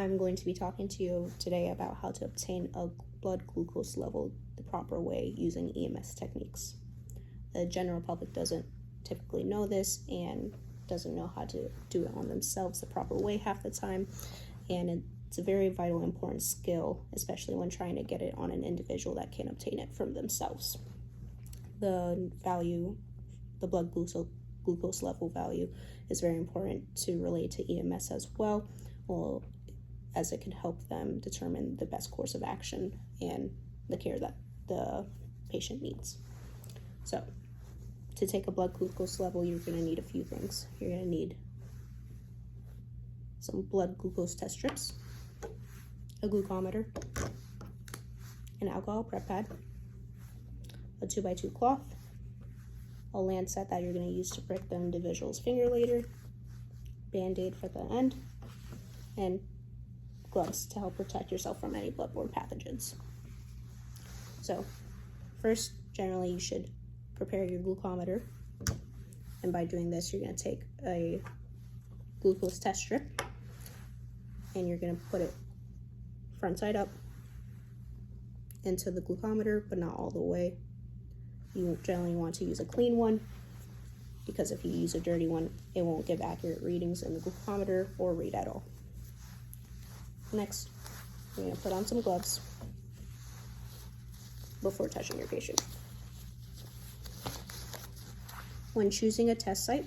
I'm going to be talking to you today about how to obtain a blood glucose level the proper way using EMS techniques. The general public doesn't typically know this and doesn't know how to do it on themselves the proper way half the time, and it's a very vital, important skill, especially when trying to get it on an individual that can't obtain it from themselves. The blood glucose level value is very important to relate to EMS as well, as it can help them determine the best course of action and the care that the patient needs. So, to take a blood glucose level, you're going to need a few things. You're going to need some blood glucose test strips, a glucometer, an alcohol prep pad, a 2x2 cloth, a lancet that you're going to use to prick the individual's finger later, Band-Aid for the end, and gloves to help protect yourself from any bloodborne pathogens. So, first, generally you should prepare your glucometer, and by doing this, you're going to take a glucose test strip and you're going to put it front side up into the glucometer, but not all the way. You generally want to use a clean one, because if you use a dirty one, it won't give accurate readings in the glucometer or read at all. Next, you're going to put on some gloves before touching your patient. When choosing a test site,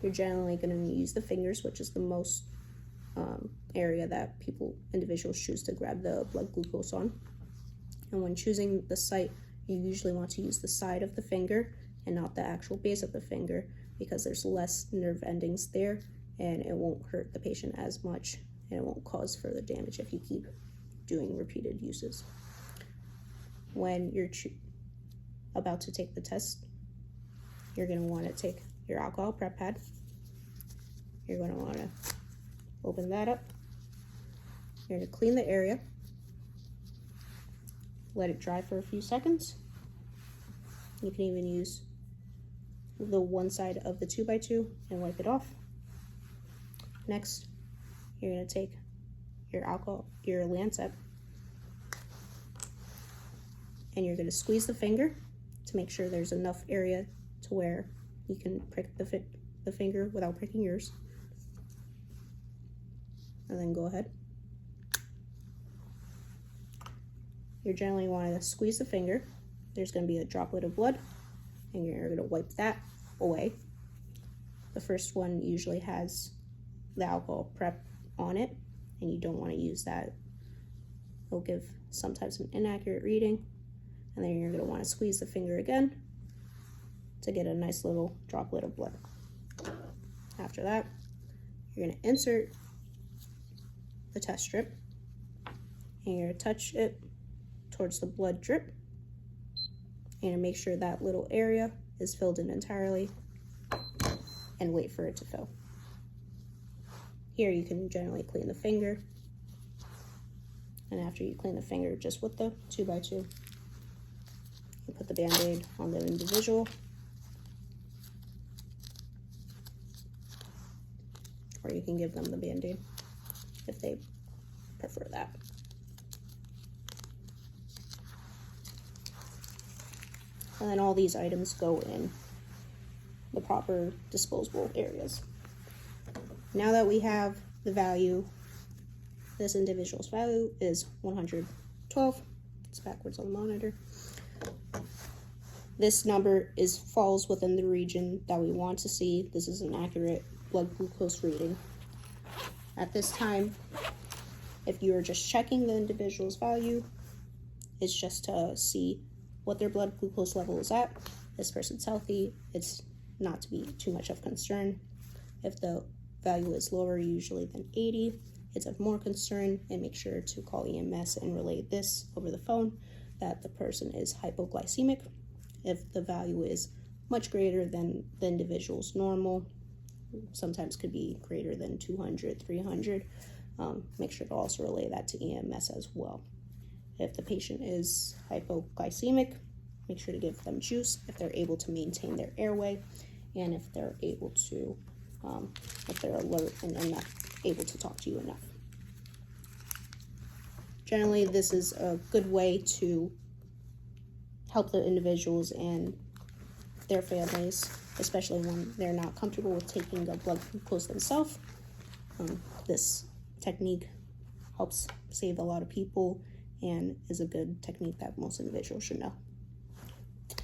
you're generally going to use the fingers, which is the most area that individuals choose to grab the blood glucose on. And when choosing the site, you usually want to use the side of the finger and not the actual base of the finger, because there's less nerve endings there and it won't hurt the patient as much and it won't cause further damage if you keep doing repeated uses. When you're about to take the test, you're going to want to take your alcohol prep pad. You're going to want to open that up. You're going to clean the area. Let it dry for a few seconds. You can even use the one side of the 2x2 and wipe it off. Next, you're going to take your lancet, and you're going to squeeze the finger to make sure there's enough area to where you can prick the finger without pricking yours. And then go ahead. You're generally want to squeeze the finger. There's going to be a droplet of blood, and you're going to wipe that away. The first one usually has the alcohol prep on it, and you don't want to use that. It'll give sometimes an inaccurate reading, and then you're going to want to squeeze the finger again to get a nice little droplet of blood. After that, you're going to insert the test strip, and you're going to touch it towards the blood drip and make sure that little area is filled in entirely, and wait for it to fill. Here you can generally clean the finger, and after you clean the finger just with the 2x2, you put the Band-Aid on the individual, or you can give them the Band-Aid if they prefer that. And then all these items go in the proper disposable areas. Now that we have the value, this individual's value is 112. It's backwards on the monitor. This number falls within the region that we want to see. This is an accurate blood glucose reading. At this time, if you are just checking the individual's value, it's just to see what their blood glucose level is at. This person's healthy. It's not to be too much of concern. If the value is lower usually than 80, it's of more concern, and make sure to call EMS and relay this over the phone that the person is hypoglycemic. If the value is much greater than the individual's normal, sometimes could be greater than 200, 300, make sure to also relay that to EMS as well. If the patient is hypoglycemic, make sure to give them juice if they're able to maintain their airway, and if they're able to, if they're alert and able to talk to you enough. generally this is a good way to help the individuals and their families, especially when they're not comfortable with taking a blood glucose themselves. This technique helps save a lot of people and is a good technique that most individuals should know.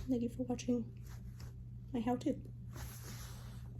Thank you for watching my how-to.